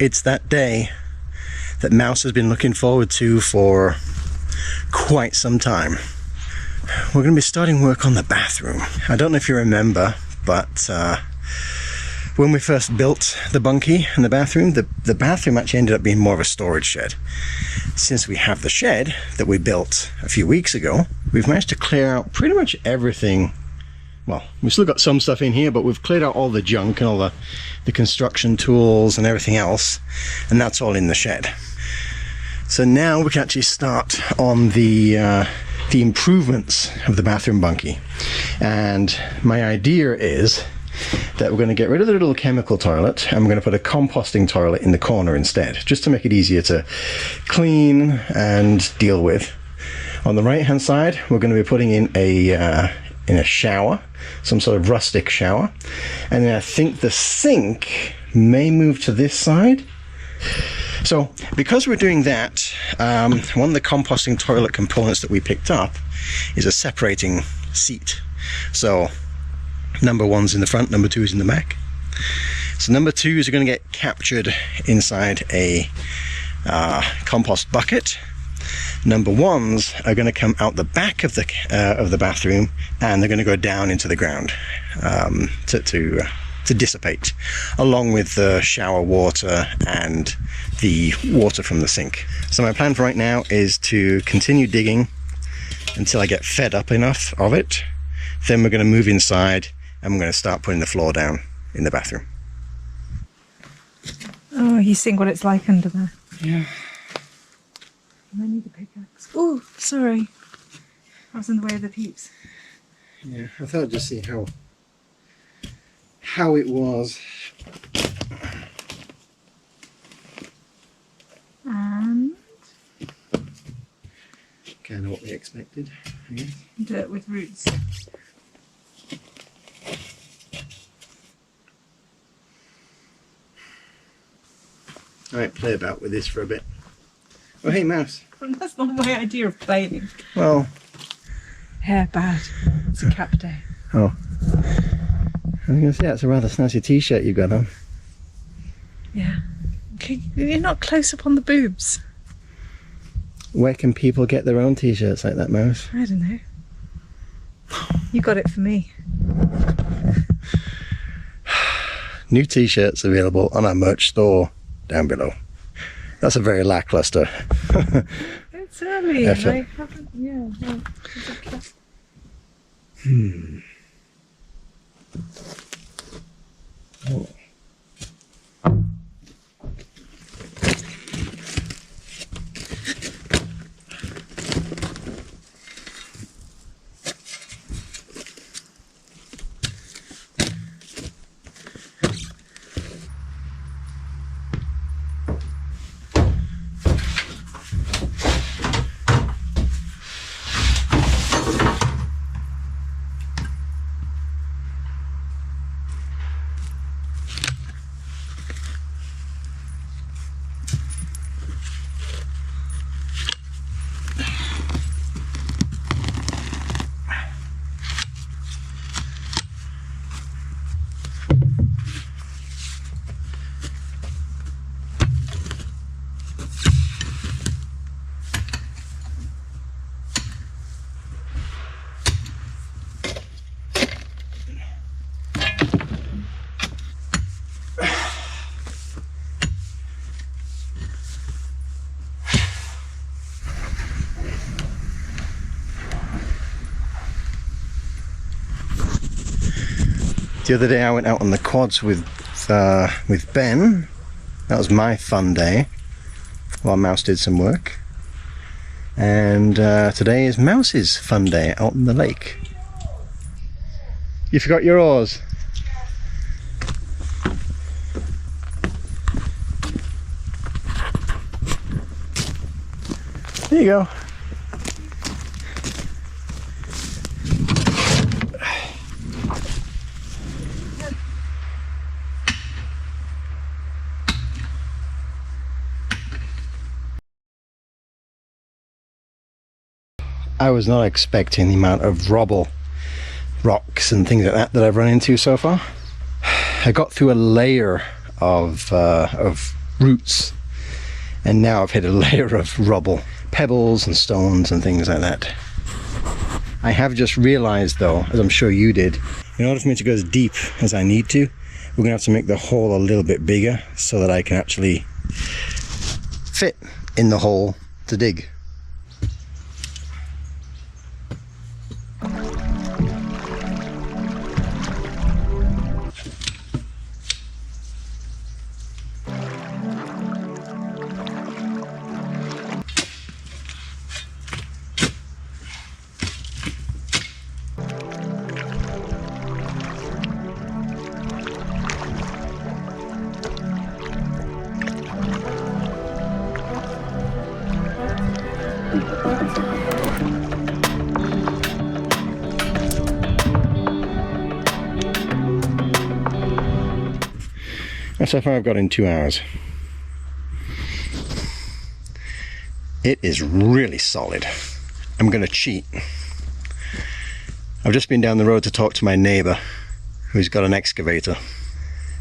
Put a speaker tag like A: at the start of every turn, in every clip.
A: It's that day that Mouse has been looking forward to for quite some time. We're going to be starting work on the bathroom. I don't know if you remember, but when we first built the bunkie and the bathroom actually ended up being more of a storage shed. Since we have the shed that we built a few weeks ago, we've managed to clear out pretty much everything. Well, we've still got some stuff in here, but we've cleared out all the junk and all the construction tools and everything else, and that's all in the shed. So now we can actually start on the improvements of the bathroom bunkie. And my idea is that we're going to get rid of the little chemical toilet and we're going to put a composting toilet in the corner instead, just to make it easier to clean and deal with. On the right hand side, we're going to be putting in a shower, some sort of rustic shower, and then I think the sink may move to this side. So because we're doing that, one of the composting toilet components that we picked up is a separating seat. So number one's in the front, number two is in the back. So number twos are going to get captured inside a compost bucket. Number ones are going to come out the back of the bathroom, and they're going to go down into the ground to dissipate, along with the shower water and the water from the sink. So my plan for right now is to continue digging until I get fed up enough of it. Then we're going to move inside and we're going to start putting the floor down in the bathroom.
B: Oh, you seeing what it's like under there?
A: Yeah.
B: I need a pickaxe. Oh, sorry. I was in the way of the peeps.
A: Yeah, I thought I'd just see how it was.
B: And
A: Kind of what we expected, I guess.
B: dirt with roots.
A: Alright, play about with this for a bit. Oh, hey, Mouse.
B: That's not my idea of playing.
A: Well,
B: Hair bad. It's a cap day.
A: oh. I was going to say, that's a rather snazzy t-shirt you got on.
B: Yeah. Okay, you're not close up on the boobs.
A: Where can people get their own t-shirts like that, Mouse?
B: I don't know. You got it for me.
A: New t-shirts available on our merch store down below. That's a very lackluster.
B: It's early.
A: Effort.
B: I haven't. Yeah. No, ridiculous.
A: Oh. The other day I went out on the quads with Ben. That was my fun day while Mouse did some work. And today is Mouse's fun day out in the lake. You forgot your oars? There you go. I was not expecting the amount of rocks and things like that I've run into so far. I got through a layer of roots. And now I've hit a layer of rubble, pebbles and stones and things like that. I have just realized though, as I'm sure you did, in order for me to go as deep as I need to, we're gonna have to make the hole a little bit bigger so that I can actually fit in the hole to dig. That's how far I've got in 2 hours. It is really solid. I'm gonna cheat. I've just been down the road to talk to my neighbour who's got an excavator,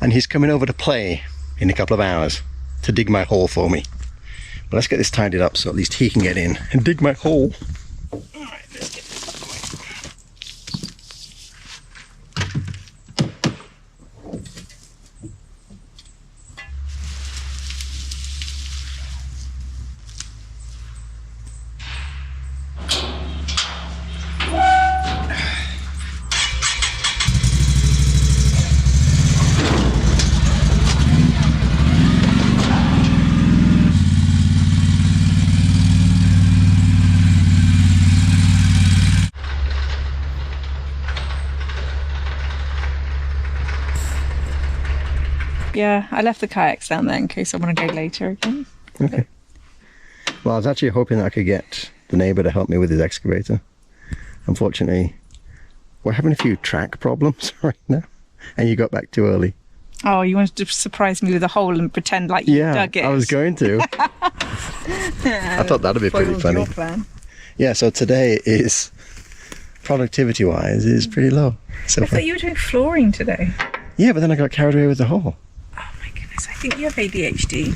A: and he's coming over to play in a couple of hours to dig my hole for me. But let's get this tidied up so at least he can get in and dig my hole. Alright, let's get this out of the way.
B: Yeah, I left the kayaks down there in case I want to go later again.
A: Okay. Well, I was actually hoping that I could get the neighbour to help me with his excavator. Unfortunately, we're having a few track problems right now, and you got back too early.
B: Oh, you wanted to surprise me with a hole and pretend like you dug it.
A: I was going to. I thought that'd be pretty funny.
B: Your plan.
A: Yeah, so today is, productivity-wise, is pretty low. So
B: I thought you were doing flooring today.
A: Yeah, but then I got carried away with the hole.
B: Oh my goodness, I think you have ADHD.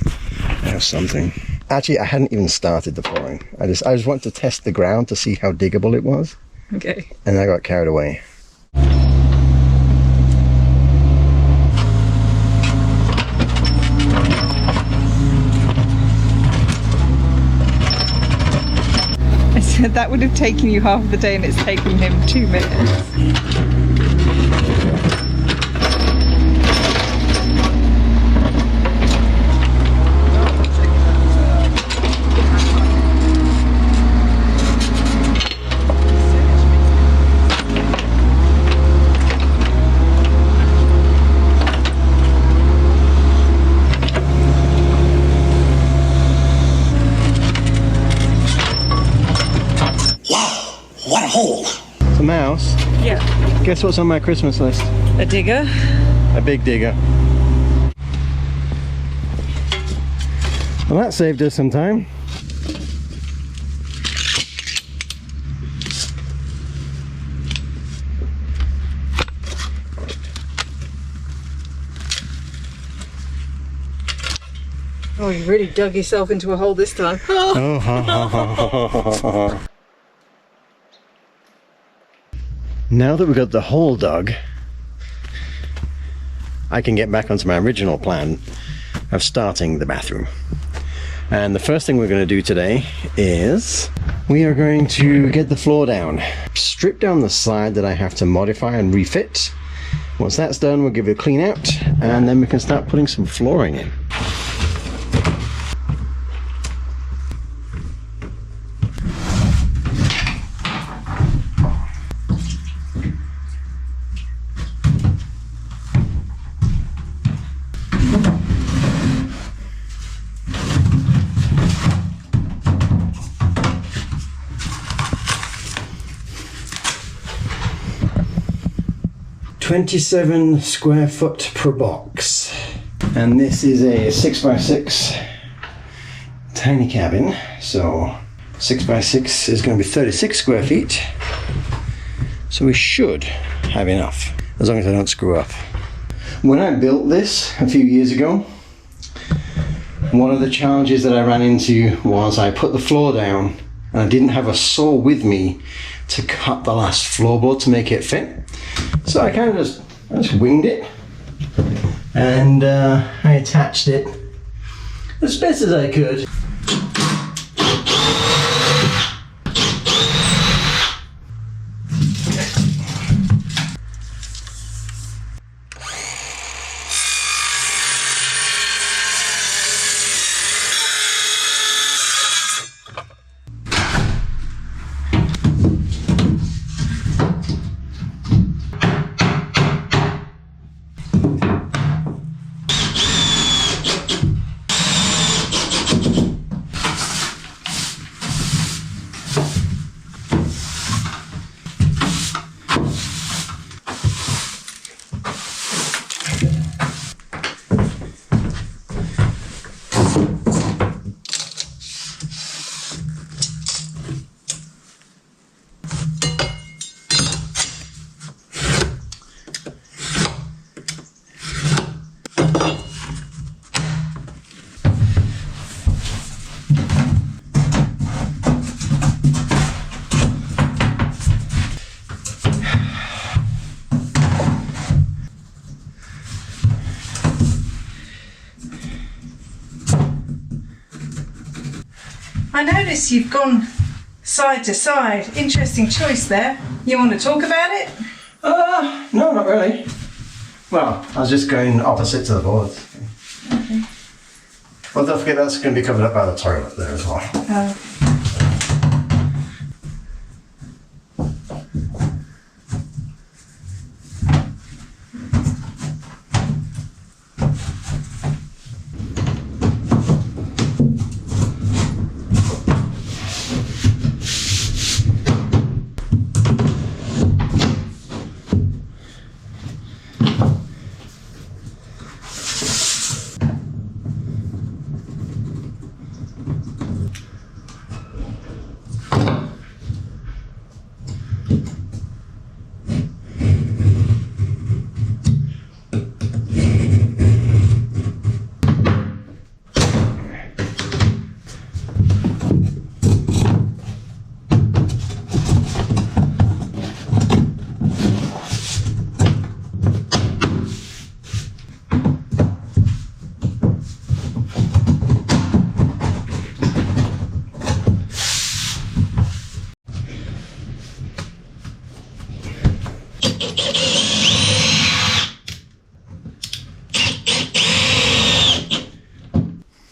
A: Or something. Actually, I hadn't even started the flooring. I just wanted to test the ground to see how diggable it was.
B: Okay.
A: And I got carried away.
B: I said that would have taken you half the day and it's taken him 2 minutes.
A: What a hole! So Mouse,
B: Yeah.
A: guess what's on my Christmas list?
B: A digger.
A: A big digger. Well, that saved us some time.
B: Oh, you really dug yourself into a hole this time.
A: Oh, ha, ha, ha, ha, ha, ha. Now that we've got the hole dug, I can get back onto my original plan of starting the bathroom. And the first thing we're going to do today is we are going to get the floor down, strip down the side that I have to modify and refit. Once that's done, we'll give it a clean out, and then we can start putting some flooring in. .27 square foot per box, and this is a 6x6 tiny cabin, so 6x6 is going to be 36 square feet, so we should have enough as long as I don't screw up. When I built this a few years ago, One of the challenges that I ran into was I put the floor down and I didn't have a saw with me to cut the last floorboard to make it fit. So I kind of just winged it, and I attached it as best as I could.
B: I notice you've gone side to side. Interesting choice there. You want to talk about it?
A: No, not really. Well, I was just going opposite to the board.
B: Okay.
A: Well, don't forget that's going to be covered up by the toilet there as well.
B: Oh.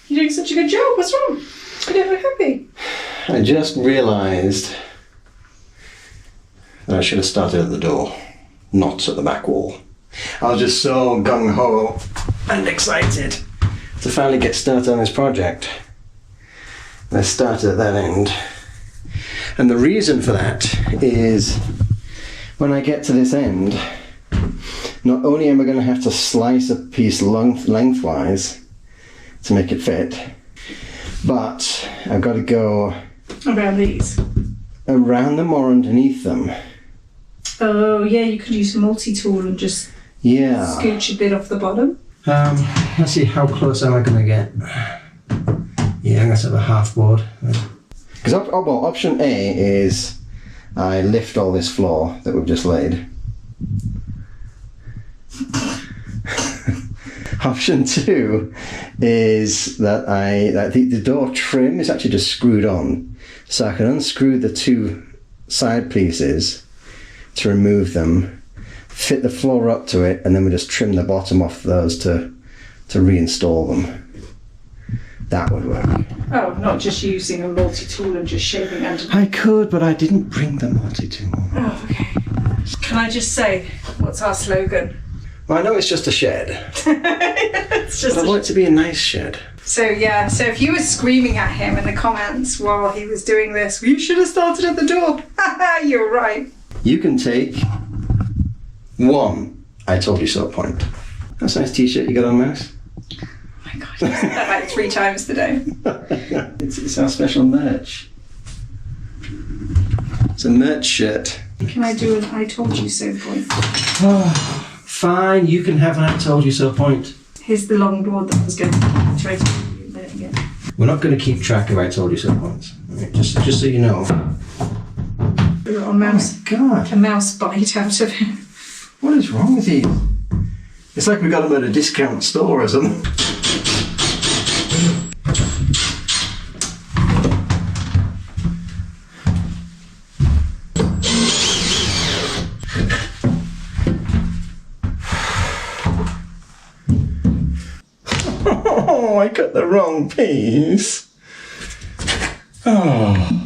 B: You're doing such a good job. What's wrong? You're never happy.
A: I just realised that I should have started at the door, not at the back wall. I was just so gung-ho and excited to finally get started on this project. I started at that end. And the reason for that is when I get to this end, not only am I going to have to slice a piece lengthwise to make it fit, but I've got to go
B: Around these.
A: around them or underneath them.
B: Oh yeah, you could use a multi-tool and just
A: Yeah.
B: scooch a bit off the bottom.
A: Let's see, how close am I going to get? Yeah, I'm going to have a half board. Because option A is I lift all this floor that we've just laid. Option 2 is that the door trim is actually just screwed on, so I can unscrew the two side pieces to remove them, fit the floor up to it, and then we just trim the bottom off those to reinstall them. That would work.
B: Oh, not just using a multi-tool and just shaving under.
A: I could, but I didn't bring the multi-tool.
B: Oh, okay. Can I just say, what's our slogan?
A: Well, I know it's just a shed,
B: It's just
A: but I want it to be a nice shed.
B: So yeah, so if you were screaming at him in the comments while he was doing this, you should have started at the door. You're right.
A: You can take one I told you so point. That's a nice t-shirt you got on, Mouse.
B: Oh my god, you said that like 3 times today.
A: It's our special merch. It's a merch shirt.
B: Can I do an I told you so point?
A: Fine, you can have an I told you so point.
B: Here's the long board that I was going to try to do a minute
A: We're not going to keep track of I told you so once. Right, just so you know.
B: A little mouse.
A: Oh God.
B: A mouse bite out of him.
A: What is wrong with you? It's like we got them at a discount store or something. Oh, I cut the wrong piece. Oh.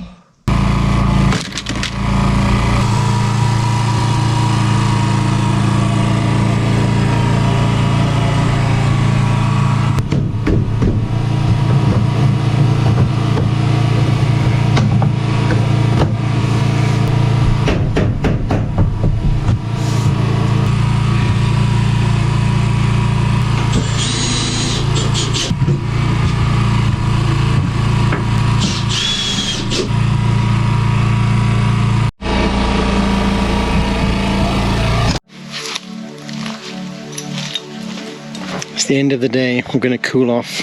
A: It's the end of the day. We're going to cool off.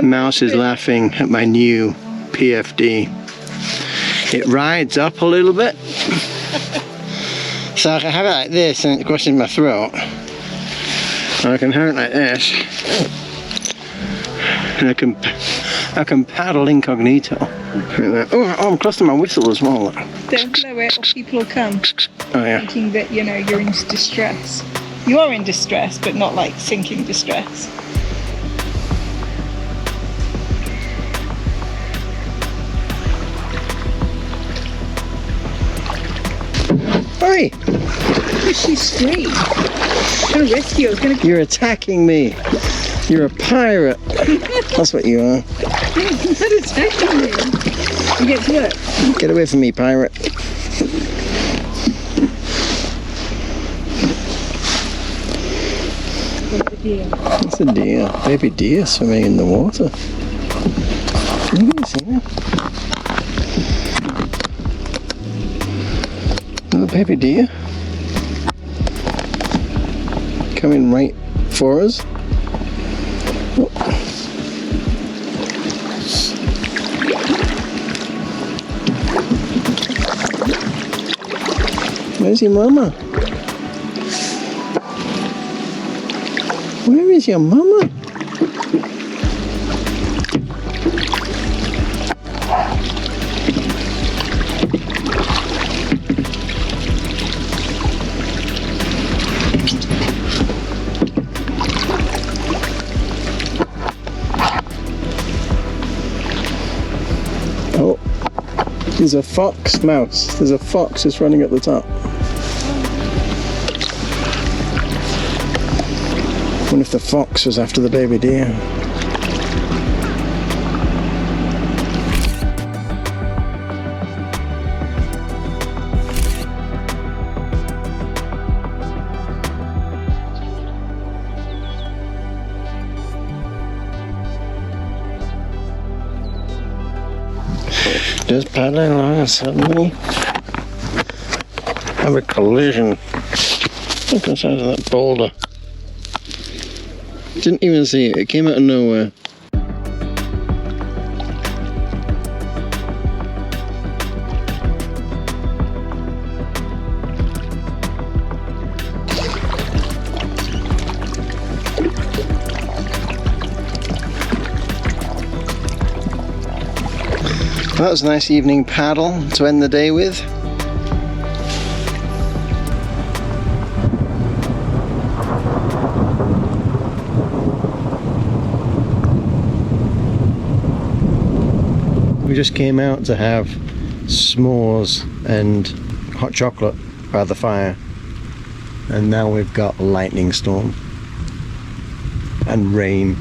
A: Mouse is laughing at my new PFD. It rides up a little bit. So I can have it like this and it goes in my throat. Or I can have it like this. And I can paddle incognito. Oh, I'm close to my whistle as well.
B: Don't blow it or people will come
A: Oh yeah.
B: thinking that, you know, you're in distress. You are in distress, but not like sinking distress.
A: Hey!
B: She's straight. I'm gonna rescue. I was gonna.
A: You're attacking me. You're a pirate. That's what you are.
B: I'm not attacking you. You get to work.
A: Get away from me, pirate.
B: What's the deal?
A: It's a deer. Baby deer swimming in the water. You can see that. Another baby deer. Coming right for us. Oh. Where's your mama? Where is your mama? Oh, there's a fox mouse. There's a fox just running at the top. I wonder if the fox was after the baby deer. Just paddling along and suddenly have a collision. Look inside of that boulder. Didn't even see it, it came out of nowhere. That was a nice evening paddle to end the day with. We just came out to have s'mores and hot chocolate by the fire, and now we've got a lightning storm and rain.